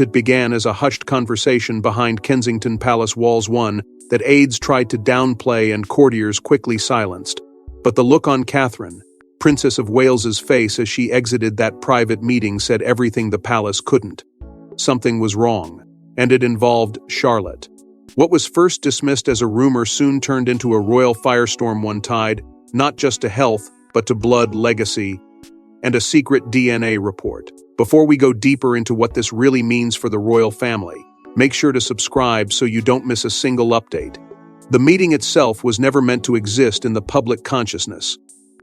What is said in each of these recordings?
It began as a hushed conversation behind Kensington Palace walls that aides tried to downplay and courtiers quickly silenced. But the look on Catherine, Princess of Wales's face as she exited that private meeting said everything the palace couldn't. Something was wrong, and it involved Charlotte. What was first dismissed as a rumor soon turned into a royal firestorm tied, not just to health, but to blood, legacy, and a secret DNA report. Before we go deeper into what this really means for the royal family, make sure to subscribe so you don't miss a single update. The meeting itself was never meant to exist in the public consciousness.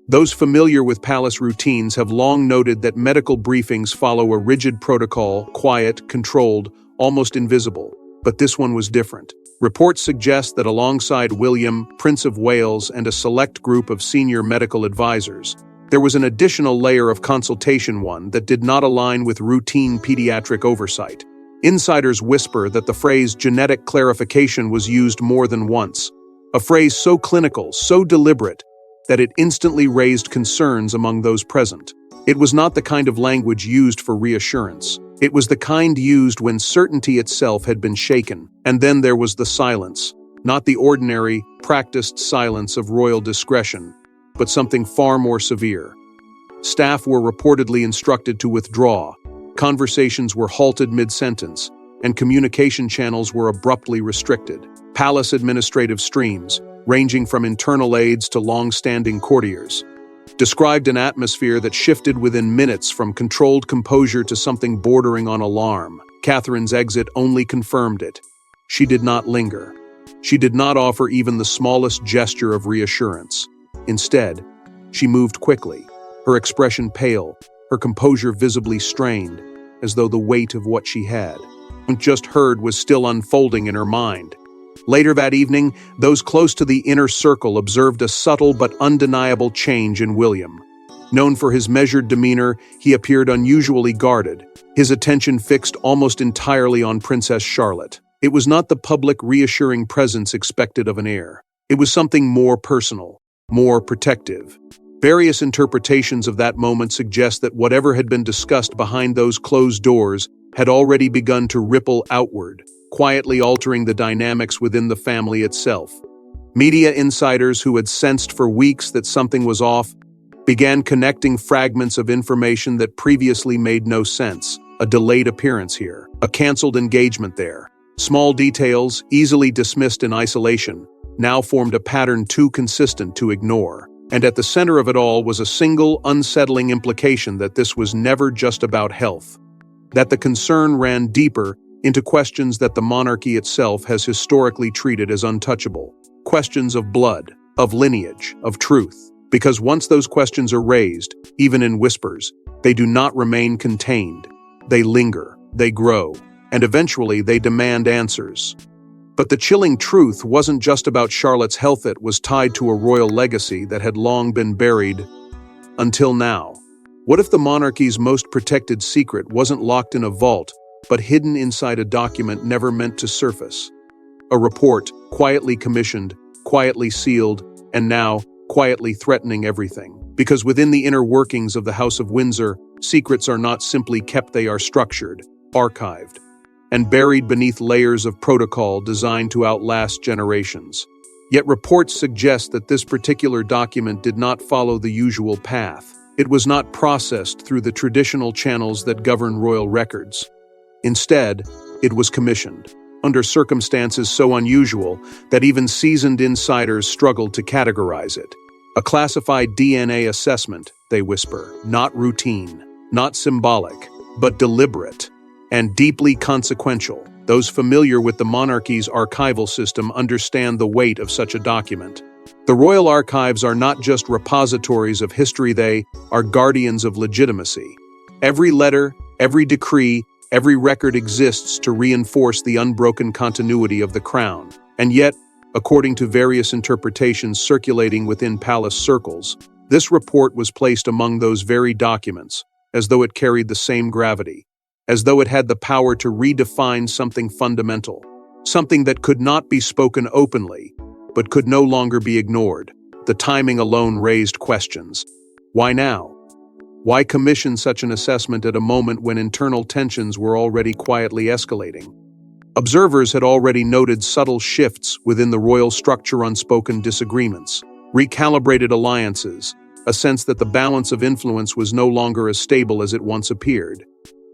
Those familiar with palace routines have long noted that medical briefings follow a rigid protocol, quiet, controlled, almost invisible. But this one was different. Reports suggest that alongside William, Prince of Wales, and a select group of senior medical advisors, there was an additional layer of consultation that did not align with routine pediatric oversight. Insiders whisper that the phrase genetic clarification was used more than once, a phrase so clinical, so deliberate, that it instantly raised concerns among those present. It was not the kind of language used for reassurance. It was the kind used when certainty itself had been shaken. And then there was the silence, not the ordinary, practiced silence of royal discretion, but something far more severe. Staff were reportedly instructed to withdraw, conversations were halted mid-sentence, and communication channels were abruptly restricted. Palace administrative streams, ranging from internal aides to long-standing courtiers, described an atmosphere that shifted within minutes from controlled composure to something bordering on alarm. Catherine's exit only confirmed it. She did not linger. She did not offer even the smallest gesture of reassurance. Instead, she moved quickly, her expression pale, her composure visibly strained, as though the weight of what she had just heard was still unfolding in her mind. Later that evening, those close to the inner circle observed a subtle but undeniable change in William. Known for his measured demeanor, he appeared unusually guarded, his attention fixed almost entirely on Princess Charlotte. It was not the public reassuring presence expected of an heir. It was something more personal, more protective. Various interpretations of that moment suggest that whatever had been discussed behind those closed doors had already begun to ripple outward, quietly altering the dynamics within the family itself. Media insiders who had sensed for weeks that something was off began connecting fragments of information that previously made no sense. A delayed appearance here, a canceled engagement there. Small details, easily dismissed in isolation, now formed a pattern too consistent to ignore. And at the center of it all was a single, unsettling implication that this was never just about health. That the concern ran deeper into questions that the monarchy itself has historically treated as untouchable. Questions of blood, of lineage, of truth. Because once those questions are raised, even in whispers, they do not remain contained. They linger, they grow, and eventually they demand answers. But the chilling truth wasn't just about Charlotte's health, it was tied to a royal legacy that had long been buried until now. What if the monarchy's most protected secret wasn't locked in a vault, but hidden inside a document never meant to surface? A report, quietly commissioned, quietly sealed, and now quietly threatening everything. Because within the inner workings of the House of Windsor, secrets are not simply kept, they are structured, archived, and buried beneath layers of protocol designed to outlast generations. Yet reports suggest that this particular document did not follow the usual path. It was not processed through the traditional channels that govern royal records. Instead, it was commissioned, under circumstances so unusual that even seasoned insiders struggled to categorize it. A classified DNA assessment, they whisper, not routine, not symbolic, but deliberate and deeply consequential. Those familiar with the monarchy's archival system understand the weight of such a document. The royal archives are not just repositories of history, they are guardians of legitimacy. Every letter, every decree, every record exists to reinforce the unbroken continuity of the crown. And yet, according to various interpretations circulating within palace circles, this report was placed among those very documents, as though it carried the same gravity, as though it had the power to redefine something fundamental, something that could not be spoken openly, but could no longer be ignored. The timing alone raised questions. Why now? Why commission such an assessment at a moment when internal tensions were already quietly escalating? Observers had already noted subtle shifts within the royal structure, unspoken disagreements, recalibrated alliances, a sense that the balance of influence was no longer as stable as it once appeared.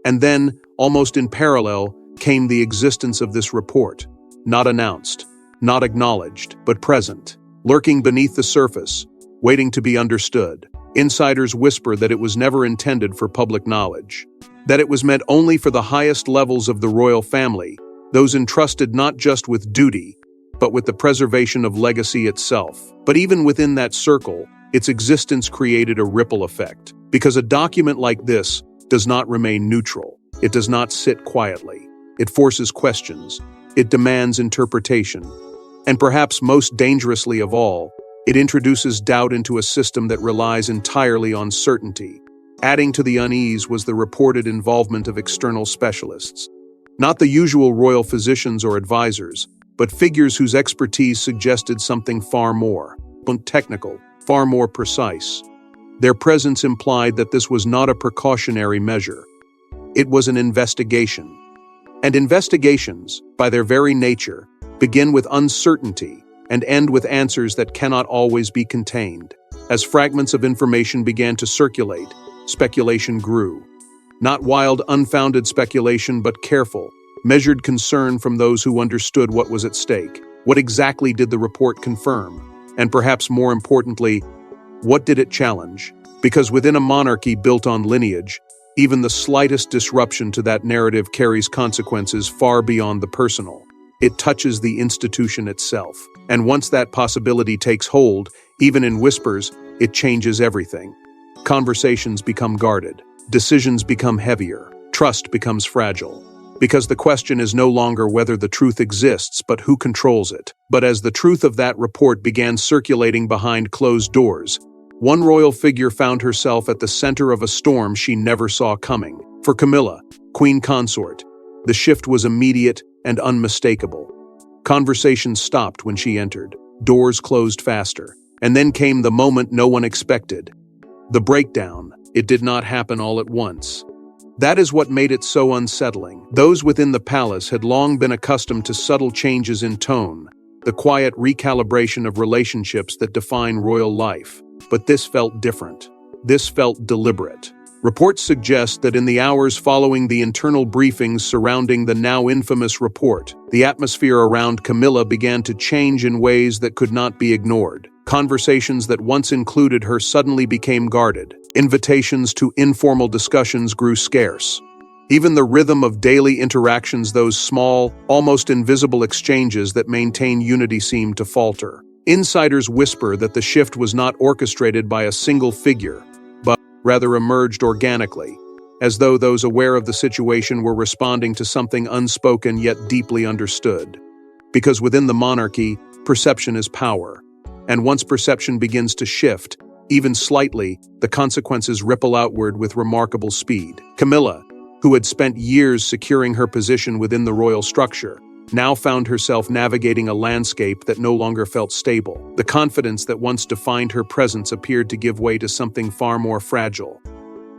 And then, almost in parallel, came the existence of this report, not announced, not acknowledged, but present, lurking beneath the surface, waiting to be understood. Insiders whisper that it was never intended for public knowledge, that it was meant only for the highest levels of the royal family, those entrusted not just with duty, but with the preservation of legacy itself. But even within that circle, its existence created a ripple effect, because a document like this does not remain neutral. It does not sit quietly. It forces questions. It demands interpretation. And perhaps most dangerously of all, it introduces doubt into a system that relies entirely on certainty. Adding to the unease was the reported involvement of external specialists. Not the usual royal physicians or advisors, but figures whose expertise suggested something far more technical, far more precise. Their presence implied that this was not a precautionary measure. It was an investigation. And investigations, by their very nature, begin with uncertainty and end with answers that cannot always be contained. As fragments of information began to circulate, speculation grew. Not wild, unfounded speculation, but careful, measured concern from those who understood what was at stake. What exactly did the report confirm? And perhaps more importantly, what did it challenge? Because within a monarchy built on lineage, even the slightest disruption to that narrative carries consequences far beyond the personal. It touches the institution itself. And once that possibility takes hold, even in whispers, it changes everything. Conversations become guarded. Decisions become heavier. Trust becomes fragile. Because the question is no longer whether the truth exists, but who controls it. But as the truth of that report began circulating behind closed doors, one royal figure found herself at the center of a storm she never saw coming. For Camilla, queen consort, the shift was immediate and unmistakable. Conversation stopped when she entered. Doors closed faster. And then came the moment no one expected. The breakdown. It did not happen all at once. That is what made it so unsettling. Those within the palace had long been accustomed to subtle changes in tone, the quiet recalibration of relationships that define royal life. But this felt different. This felt deliberate. Reports suggest that in the hours following the internal briefings surrounding the now infamous report, the atmosphere around Camilla began to change in ways that could not be ignored. Conversations that once included her suddenly became guarded. Invitations to informal discussions grew scarce. Even the rhythm of daily interactions, those small, almost invisible exchanges that maintain unity, seemed to falter. Insiders whisper that the shift was not orchestrated by a single figure, but rather emerged organically, as though those aware of the situation were responding to something unspoken yet deeply understood. Because within the monarchy, perception is power. And once perception begins to shift, even slightly, the consequences ripple outward with remarkable speed. Camilla, who had spent years securing her position within the royal structure, now found herself navigating a landscape that no longer felt stable. The confidence that once defined her presence appeared to give way to something far more fragile.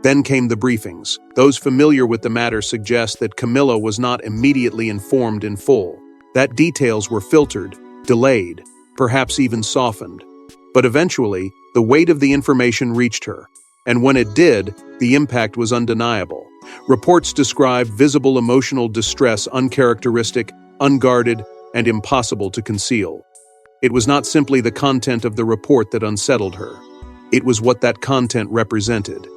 Then came the briefings. Those familiar with the matter suggest that Camilla was not immediately informed in full, that details were filtered, delayed, perhaps even softened. But eventually, the weight of the information reached her, and when it did, the impact was undeniable. Reports described visible emotional distress, uncharacteristic, unguarded, and impossible to conceal. It was not simply the content of the report that unsettled her. It was what that content represented.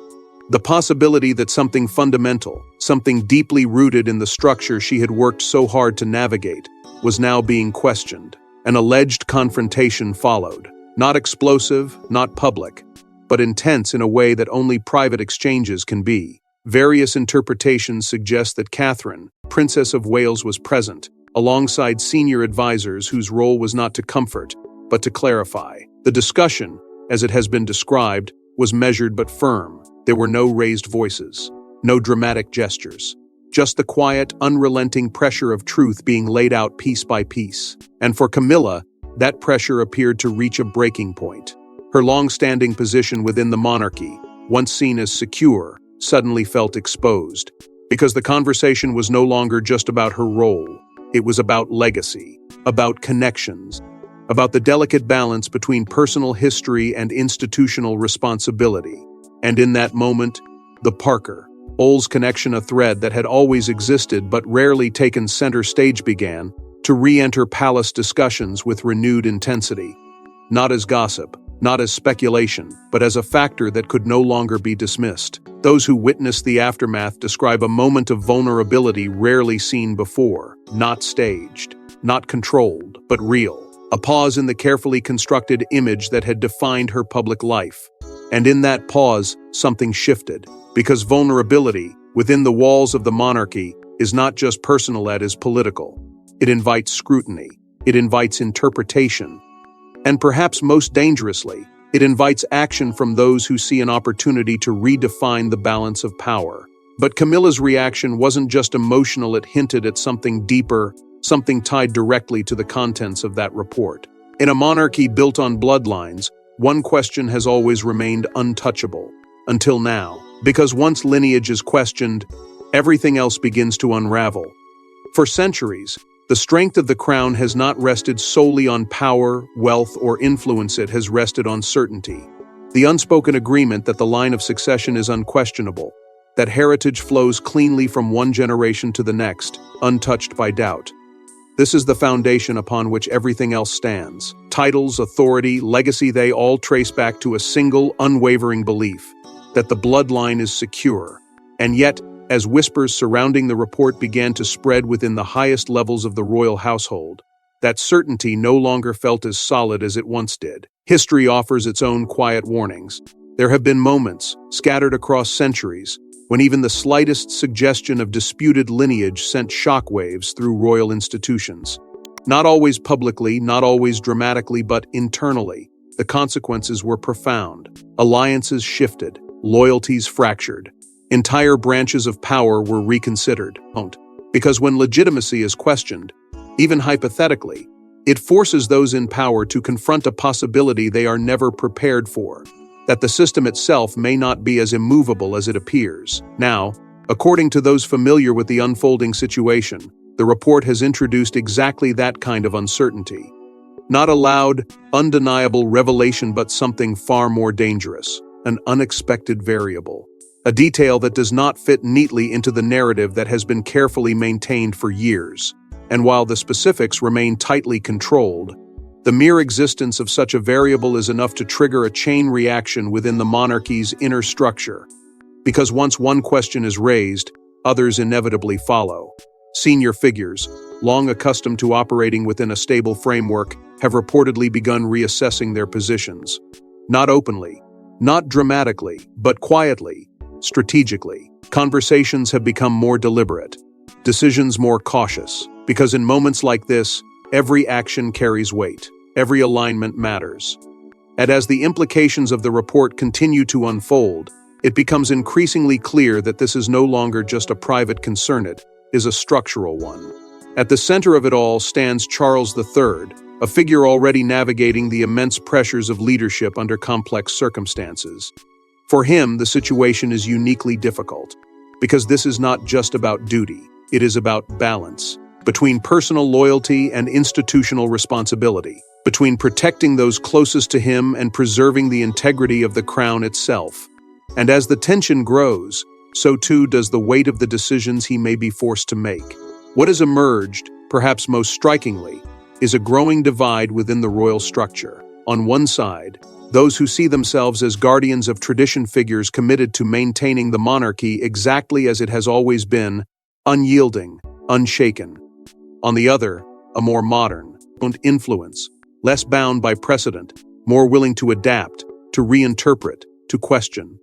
The possibility that something fundamental, something deeply rooted in the structure she had worked so hard to navigate, was now being questioned. An alleged confrontation followed. Not explosive, not public, but intense in a way that only private exchanges can be. Various interpretations suggest that Catherine, Princess of Wales, was present, alongside senior advisors whose role was not to comfort, but to clarify. The discussion, as it has been described, was measured but firm. There were no raised voices, no dramatic gestures, just the quiet, unrelenting pressure of truth being laid out piece by piece. And for Camilla, that pressure appeared to reach a breaking point. Her long-standing position within the monarchy, once seen as secure, suddenly felt exposed. Because the conversation was no longer just about her role. It was about legacy, about connections, about the delicate balance between personal history and institutional responsibility. And in that moment, the Parker-Olds connection, a thread that had always existed but rarely taken center stage, began to re-enter palace discussions with renewed intensity. Not as gossip, not as speculation, but as a factor that could no longer be dismissed. Those who witnessed the aftermath describe a moment of vulnerability rarely seen before, not staged, not controlled, but real. A pause in the carefully constructed image that had defined her public life. And in that pause, something shifted. Because vulnerability, within the walls of the monarchy, is not just personal, it is political. It invites scrutiny. It invites interpretation. And perhaps most dangerously, it invites action from those who see an opportunity to redefine the balance of power. But Camilla's reaction wasn't just emotional, it hinted at something deeper, something tied directly to the contents of that report. In a monarchy built on bloodlines, one question has always remained untouchable. Until now. Because once lineage is questioned, everything else begins to unravel. For centuries, the strength of the crown has not rested solely on power, wealth, or influence. It has rested on certainty. The unspoken agreement that the line of succession is unquestionable, that heritage flows cleanly from one generation to the next, untouched by doubt. This is the foundation upon which everything else stands. Titles, authority, legacy, they all trace back to a single, unwavering belief that the bloodline is secure. And yet, as whispers surrounding the report began to spread within the highest levels of the royal household, that certainty no longer felt as solid as it once did. History offers its own quiet warnings. There have been moments, scattered across centuries, when even the slightest suggestion of disputed lineage sent shockwaves through royal institutions. Not always publicly, not always dramatically, but internally. The consequences were profound. Alliances shifted, loyalties fractured. Entire branches of power were reconsidered. Because when legitimacy is questioned, even hypothetically, it forces those in power to confront a possibility they are never prepared for, that the system itself may not be as immovable as it appears. Now, according to those familiar with the unfolding situation, the report has introduced exactly that kind of uncertainty. Not a loud, undeniable revelation, but something far more dangerous, an unexpected variable. A detail that does not fit neatly into the narrative that has been carefully maintained for years. And while the specifics remain tightly controlled, the mere existence of such a variable is enough to trigger a chain reaction within the monarchy's inner structure. Because once one question is raised, others inevitably follow. Senior figures, long accustomed to operating within a stable framework, have reportedly begun reassessing their positions. Not openly, not dramatically, but quietly, strategically. Conversations have become more deliberate, decisions more cautious, because in moments like this, every action carries weight, every alignment matters. And as the implications of the report continue to unfold, it becomes increasingly clear that this is no longer just a private concern, it is a structural one. At the center of it all stands Charles III, a figure already navigating the immense pressures of leadership under complex circumstances. For him, the situation is uniquely difficult, because this is not just about duty, it is about balance, between personal loyalty and institutional responsibility, between protecting those closest to him and preserving the integrity of the crown itself. And as the tension grows, so too does the weight of the decisions he may be forced to make. What has emerged, perhaps most strikingly, is a growing divide within the royal structure. On one side, those who see themselves as guardians of tradition, figures committed to maintaining the monarchy exactly as it has always been, unyielding, unshaken. On the other, a more modern influence, less bound by precedent, more willing to adapt, to reinterpret, to question.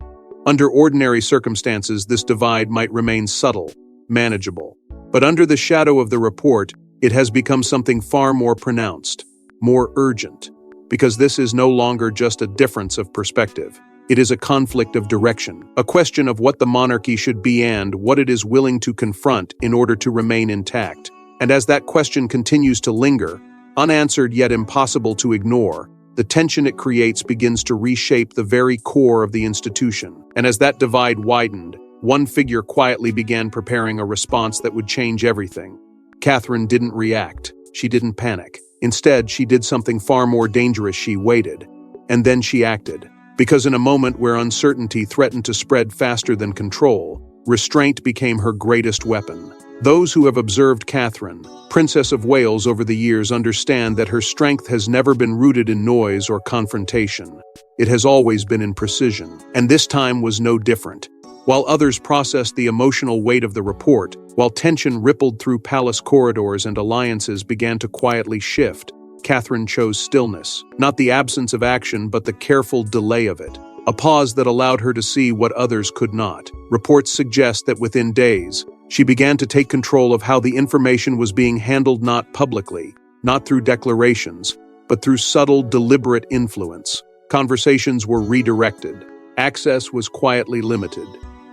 Under ordinary circumstances, this divide might remain subtle, manageable. But under the shadow of the report, it has become something far more pronounced, more urgent. Because this is no longer just a difference of perspective. It is a conflict of direction, a question of what the monarchy should be and what it is willing to confront in order to remain intact. And as that question continues to linger, unanswered yet impossible to ignore, the tension it creates begins to reshape the very core of the institution. And as that divide widened, one figure quietly began preparing a response that would change everything. Catherine didn't react. She didn't panic. Instead, she did something far more dangerous. She waited. And then she acted. Because in a moment where uncertainty threatened to spread faster than control, restraint became her greatest weapon. Those who have observed Catherine, Princess of Wales, over the years understand that her strength has never been rooted in noise or confrontation. It has always been in precision. And this time was no different. While others processed the emotional weight of the report, while tension rippled through palace corridors and alliances began to quietly shift, Catherine chose stillness, not the absence of action but the careful delay of it, a pause that allowed her to see what others could not. Reports suggest that within days, she began to take control of how the information was being handled, not publicly, not through declarations, but through subtle, deliberate influence. Conversations were redirected. Access was quietly limited.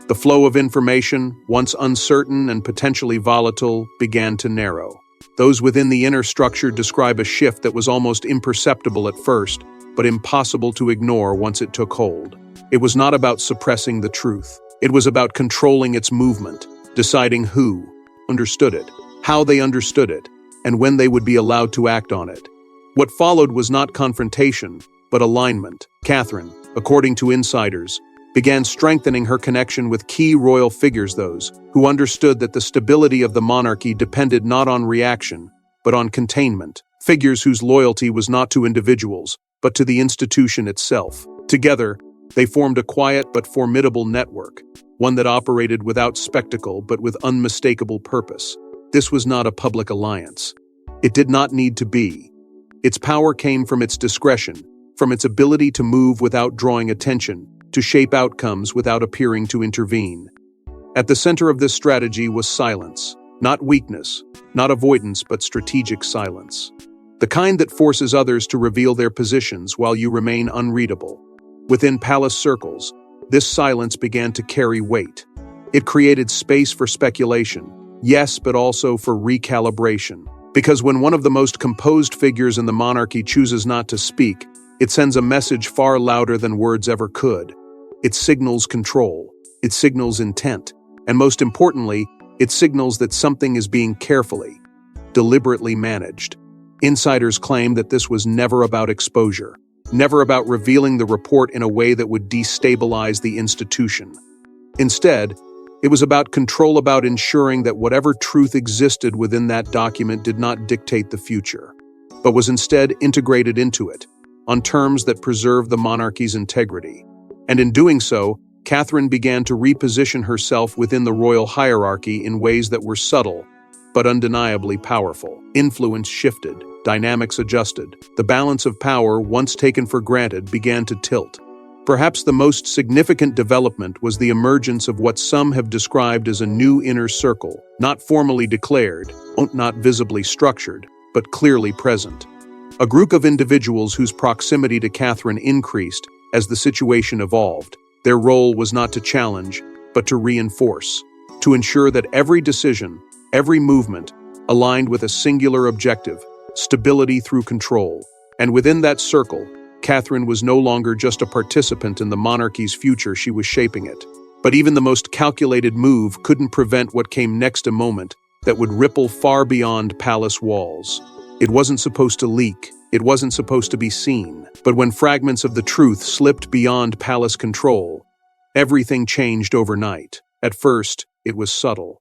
The flow of information, once uncertain and potentially volatile, began to narrow. Those within the inner structure describe a shift that was almost imperceptible at first, but impossible to ignore once it took hold. It was not about suppressing the truth. It was about controlling its movement, deciding who understood it, how they understood it, and when they would be allowed to act on it. What followed was not confrontation, but alignment. Catherine, according to insiders, began strengthening her connection with key royal figures, those who understood that the stability of the monarchy depended not on reaction, but on containment. Figures whose loyalty was not to individuals, but to the institution itself. Together, they formed a quiet but formidable network, one that operated without spectacle but with unmistakable purpose. This was not a public alliance. It did not need to be. Its power came from its discretion, from its ability to move without drawing attention, to shape outcomes without appearing to intervene. At the center of this strategy was silence, not weakness, not avoidance, but strategic silence. The kind that forces others to reveal their positions while you remain unreadable. Within palace circles, this silence began to carry weight. It created space for speculation, yes, but also for recalibration. Because when one of the most composed figures in the monarchy chooses not to speak, it sends a message far louder than words ever could. It signals control, it signals intent, and most importantly, it signals that something is being carefully, deliberately managed. Insiders claim that this was never about exposure, never about revealing the report in a way that would destabilize the institution. Instead, it was about control, about ensuring that whatever truth existed within that document did not dictate the future, but was instead integrated into it, on terms that preserved the monarchy's integrity. And in doing so, Catherine began to reposition herself within the royal hierarchy in ways that were subtle, but undeniably powerful. Influence shifted, dynamics adjusted. The balance of power, once taken for granted, began to tilt. Perhaps the most significant development was the emergence of what some have described as a new inner circle, not formally declared, not visibly structured, but clearly present. A group of individuals whose proximity to Catherine increased as the situation evolved. Their role was not to challenge, but to reinforce, to ensure that every decision, every movement, aligned with a singular objective, stability through control. And within that circle, Catherine was no longer just a participant in the monarchy's future, she was shaping it. But even the most calculated move couldn't prevent what came next, a moment that would ripple far beyond palace walls. It wasn't supposed to leak, it wasn't supposed to be seen. But when fragments of the truth slipped beyond palace control, everything changed overnight. At first, it was subtle.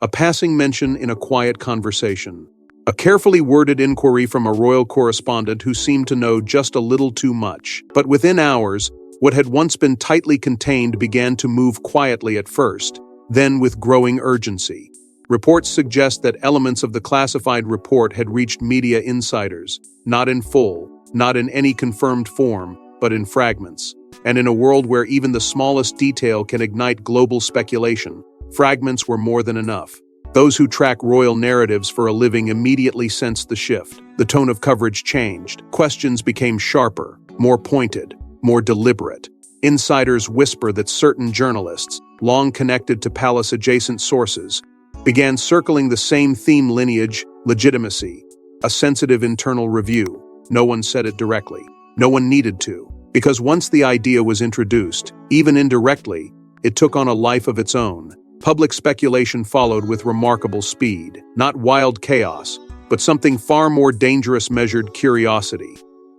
A passing mention in a quiet conversation. A carefully worded inquiry from a royal correspondent who seemed to know just a little too much. But within hours, what had once been tightly contained began to move quietly at first, then with growing urgency. Reports suggest that elements of the classified report had reached media insiders, not in full, not in any confirmed form, but in fragments. And in a world where even the smallest detail can ignite global speculation, fragments were more than enough. Those who track royal narratives for a living immediately sensed the shift. The tone of coverage changed. Questions became sharper, more pointed, more deliberate. Insiders whisper that certain journalists, long connected to palace-adjacent sources, began circling the same theme: lineage, legitimacy, a sensitive internal review. No one said it directly. No one needed to, because once the idea was introduced, even indirectly, it took on a life of its own. Public speculation followed with remarkable speed, not wild chaos, but something far more dangerous: measured curiosity.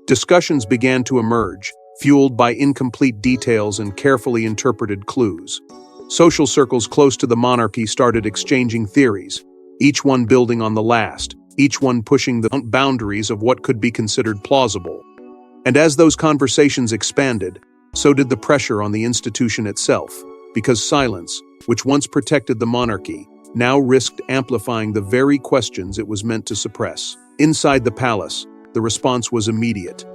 Discussions began to emerge, fueled by incomplete details and carefully interpreted clues. Social circles close to the monarchy started exchanging theories, each one building on the last, each one pushing the boundaries of what could be considered plausible. And as those conversations expanded, so did the pressure on the institution itself, because silence, which once protected the monarchy, now risked amplifying the very questions it was meant to suppress. Inside the palace, the response was immediate.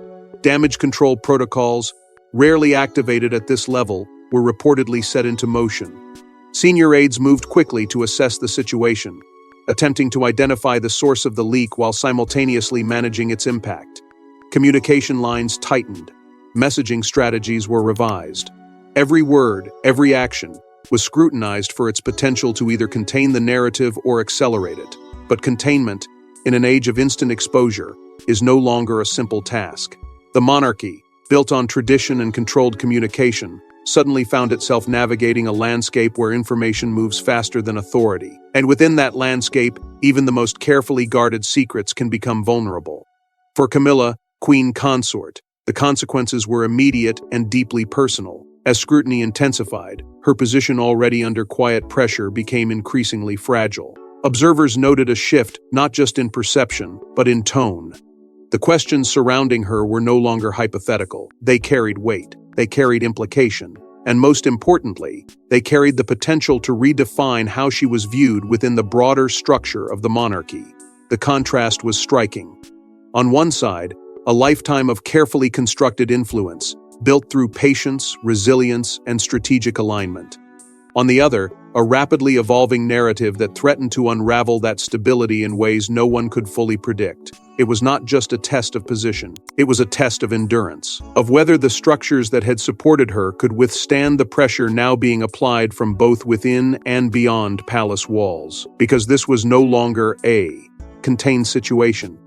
Damage control protocols, rarely activated at this level, were reportedly set into motion. Senior aides moved quickly to assess the situation, attempting to identify the source of the leak while simultaneously managing its impact. Communication lines tightened. Messaging strategies were revised. Every word, every action, was scrutinized for its potential to either contain the narrative or accelerate it. But containment, in an age of instant exposure, is no longer a simple task. The monarchy, built on tradition and controlled communication, suddenly found itself navigating a landscape where information moves faster than authority. And within that landscape, even the most carefully guarded secrets can become vulnerable. For Camilla, Queen Consort, the consequences were immediate and deeply personal. As scrutiny intensified, her position already under quiet pressure became increasingly fragile. Observers noted a shift not just in perception, but in tone. The questions surrounding her were no longer hypothetical. They carried weight, they carried implication, and most importantly, they carried the potential to redefine how she was viewed within the broader structure of the monarchy. The contrast was striking. On one side, a lifetime of carefully constructed influence, built through patience, resilience, and strategic alignment. On the other, a rapidly evolving narrative that threatened to unravel that stability in ways no one could fully predict. It was not just a test of position, it was a test of endurance, of whether the structures that had supported her could withstand the pressure now being applied from both within and beyond palace walls. Because this was no longer a contained situation.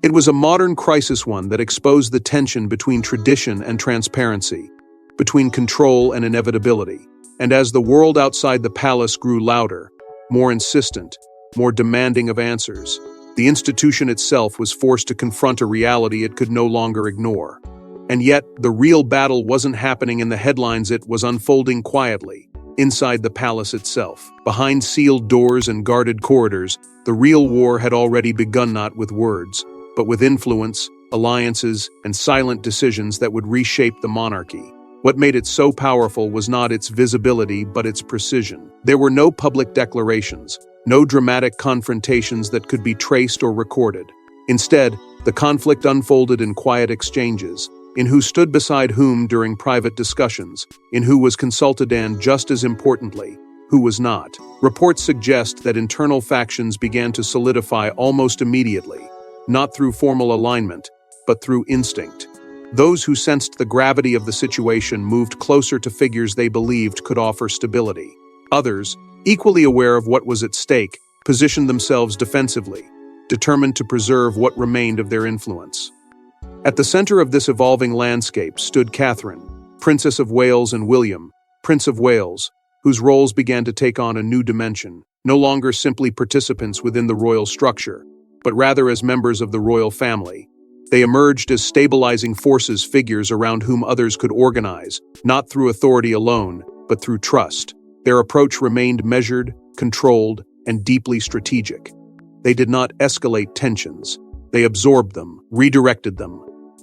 It was a modern crisis, one that exposed the tension between tradition and transparency, between control and inevitability. And as the world outside the palace grew louder, more insistent, more demanding of answers, the institution itself was forced to confront a reality it could no longer ignore. And yet, the real battle wasn't happening in the headlines, it was unfolding quietly, inside the palace itself. Behind sealed doors and guarded corridors, the real war had already begun, not with words, but with influence, alliances, and silent decisions that would reshape the monarchy. What made it so powerful was not its visibility, but its precision. There were no public declarations, no dramatic confrontations that could be traced or recorded. Instead, the conflict unfolded in quiet exchanges, in who stood beside whom during private discussions, in who was consulted, and, just as importantly, who was not. Reports suggest that internal factions began to solidify almost immediately, not through formal alignment, but through instinct. Those who sensed the gravity of the situation moved closer to figures they believed could offer stability. Others, equally aware of what was at stake, positioned themselves defensively, determined to preserve what remained of their influence. At the center of this evolving landscape stood Catherine, Princess of Wales, and William, Prince of Wales, whose roles began to take on a new dimension, no longer simply participants within the royal structure, but rather as members of the royal family. They emerged as stabilizing forces, figures around whom others could organize, not through authority alone, but through trust. Their approach remained measured, controlled, and deeply strategic. They did not escalate tensions. They absorbed them, redirected them.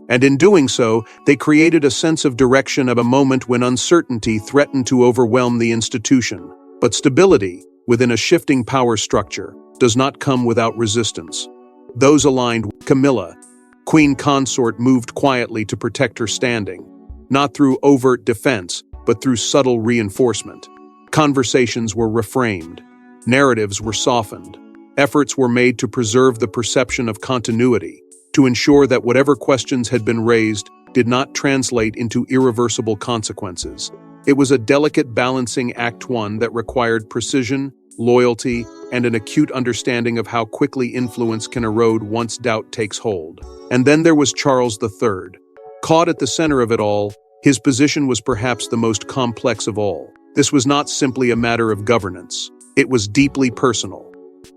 And in doing so, they created a sense of direction at a moment when uncertainty threatened to overwhelm the institution. But stability, within a shifting power structure, does not come without resistance. Those aligned with Camilla, Queen Consort, moved quietly to protect her standing, not through overt defense, but through subtle reinforcement. Conversations were reframed, narratives were softened, efforts were made to preserve the perception of continuity, to ensure that whatever questions had been raised did not translate into irreversible consequences. It was a delicate balancing act, one that required precision, loyalty, and an acute understanding of how quickly influence can erode once doubt takes hold. And then there was Charles III, Caught at the center of it all, his position was perhaps the most complex of all. This was not simply a matter of governance. It was deeply personal.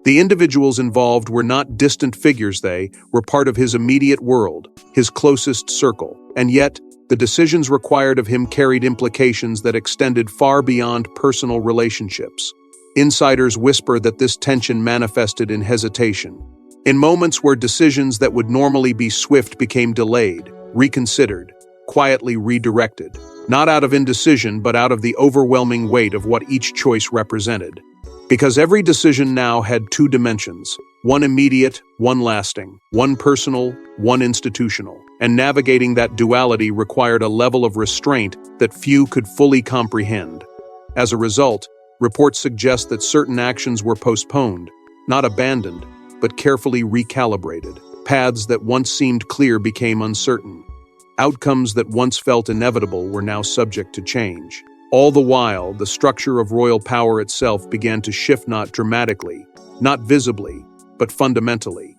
The individuals involved were not distant figures, they were part of his immediate world, his closest circle. And yet, the decisions required of him carried implications that extended far beyond personal relationships. Insiders whisper that this tension manifested in hesitation. In moments where decisions that would normally be swift became delayed, reconsidered, quietly redirected, not out of indecision but out of the overwhelming weight of what each choice represented. Because every decision now had two dimensions, one immediate, one lasting, one personal, one institutional. And navigating that duality required a level of restraint that few could fully comprehend. As a result, reports suggest that certain actions were postponed, not abandoned, but carefully recalibrated. Paths that once seemed clear became uncertain. Outcomes that once felt inevitable were now subject to change. All the while, the structure of royal power itself began to shift not dramatically, not visibly, but fundamentally.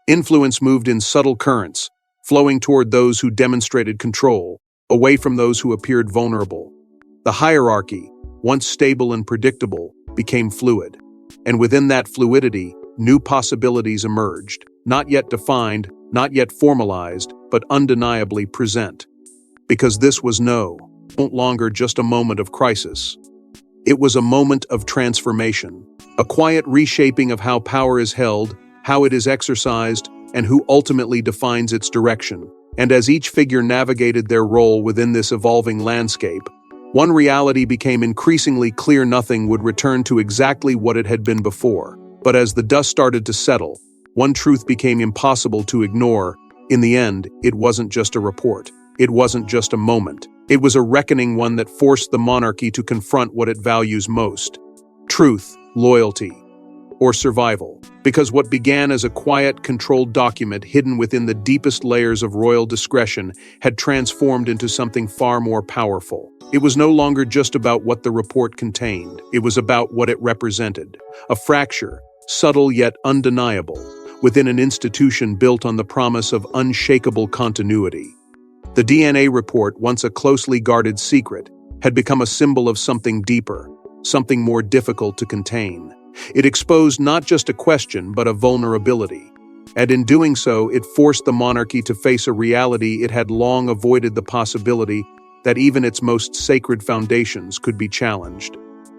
Influence moved in subtle currents, flowing toward those who demonstrated control, away from those who appeared vulnerable. The hierarchy, once stable and predictable, became fluid. And within that fluidity, new possibilities emerged, not yet defined, not yet formalized, but undeniably present. Because this was no longer just a moment of crisis. It was a moment of transformation, a quiet reshaping of how power is held, how it is exercised, and who ultimately defines its direction. And as each figure navigated their role within this evolving landscape, one reality became increasingly clear: nothing would return to exactly what it had been before. But as the dust started to settle, one truth became impossible to ignore. In the end, it wasn't just a report. It wasn't just a moment. It was a reckoning, one that forced the monarchy to confront what it values most: truth, loyalty, or survival. Because what began as a quiet, controlled document hidden within the deepest layers of royal discretion had transformed into something far more powerful. It was no longer just about what the report contained. It was about what it represented. A fracture, subtle yet undeniable, within an institution built on the promise of unshakable continuity. The DNA report, once a closely guarded secret, had become a symbol of something deeper, something more difficult to contain. It exposed not just a question, but a vulnerability. And in doing so, it forced the monarchy to face a reality it had long avoided: the possibility that even its most sacred foundations could be challenged.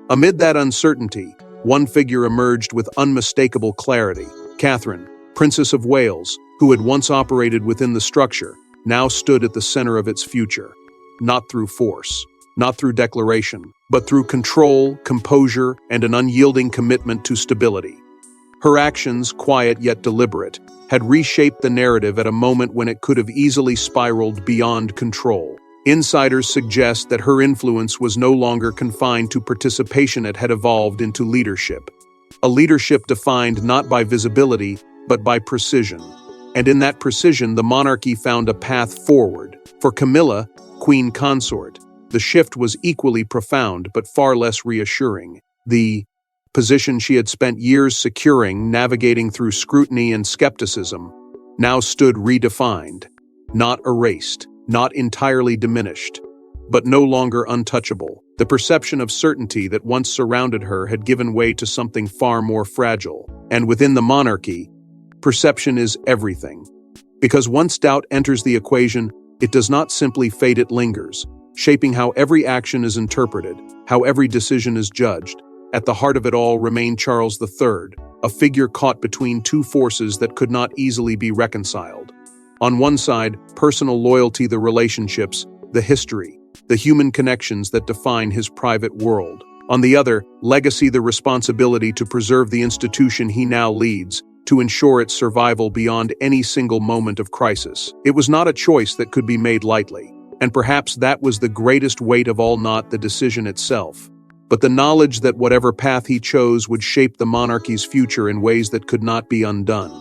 Amid that uncertainty, one figure emerged with unmistakable clarity: Catherine, Princess of Wales, who had once operated within the structure, now stood at the center of its future, not through force, not through declaration, but through control, composure, and an unyielding commitment to stability. Her actions, quiet yet deliberate, had reshaped the narrative at a moment when it could have easily spiraled beyond control. Insiders suggest that her influence was no longer confined to participation; it had evolved into leadership. A leadership defined not by visibility, but by precision. And in that precision, the monarchy found a path forward. For Camilla, Queen Consort, the shift was equally profound but far less reassuring. The position she had spent years securing, navigating through scrutiny and skepticism, now stood redefined, not erased, not entirely diminished, but no longer untouchable. The perception of certainty that once surrounded her had given way to something far more fragile. And within the monarchy, perception is everything. Because once doubt enters the equation, it does not simply fade, it lingers, shaping how every action is interpreted, how every decision is judged. At the heart of it all remained Charles III, a figure caught between two forces that could not easily be reconciled. On one side, personal loyalty, the relationships, the history, the human connections that define his private world. On the other, legacy, the responsibility to preserve the institution he now leads, to ensure its survival beyond any single moment of crisis. It was not a choice that could be made lightly, and perhaps that was the greatest weight of all, not the decision itself, but the knowledge that whatever path he chose would shape the monarchy's future in ways that could not be undone.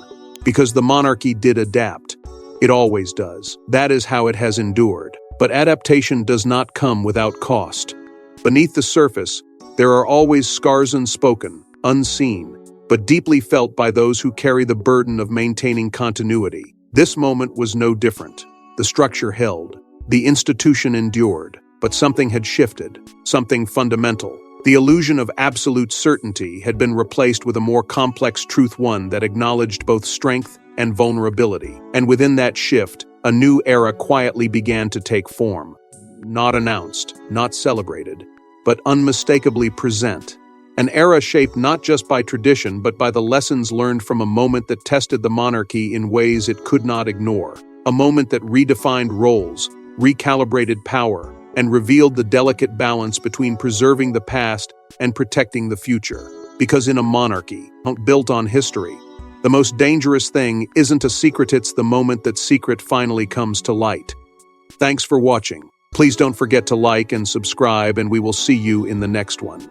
Because the monarchy did adapt. It always does. That is how it has endured. But adaptation does not come without cost. Beneath the surface, there are always scars, unspoken, unseen, but deeply felt by those who carry the burden of maintaining continuity. This moment was no different. The structure held. The institution endured. But something had shifted, something fundamental. The illusion of absolute certainty had been replaced with a more complex truth, one that acknowledged both strength and vulnerability. And within that shift, a new era quietly began to take form. Not announced, not celebrated, but unmistakably present. An era shaped not just by tradition, but by the lessons learned from a moment that tested the monarchy in ways it could not ignore. A moment that redefined roles, recalibrated power, and revealed the delicate balance between preserving the past and protecting the future. Because in a monarchy, built on history, the most dangerous thing isn't a secret, it's the moment that secret finally comes to light. Thanks for watching. Please don't forget to like and subscribe, and we will see you in the next one.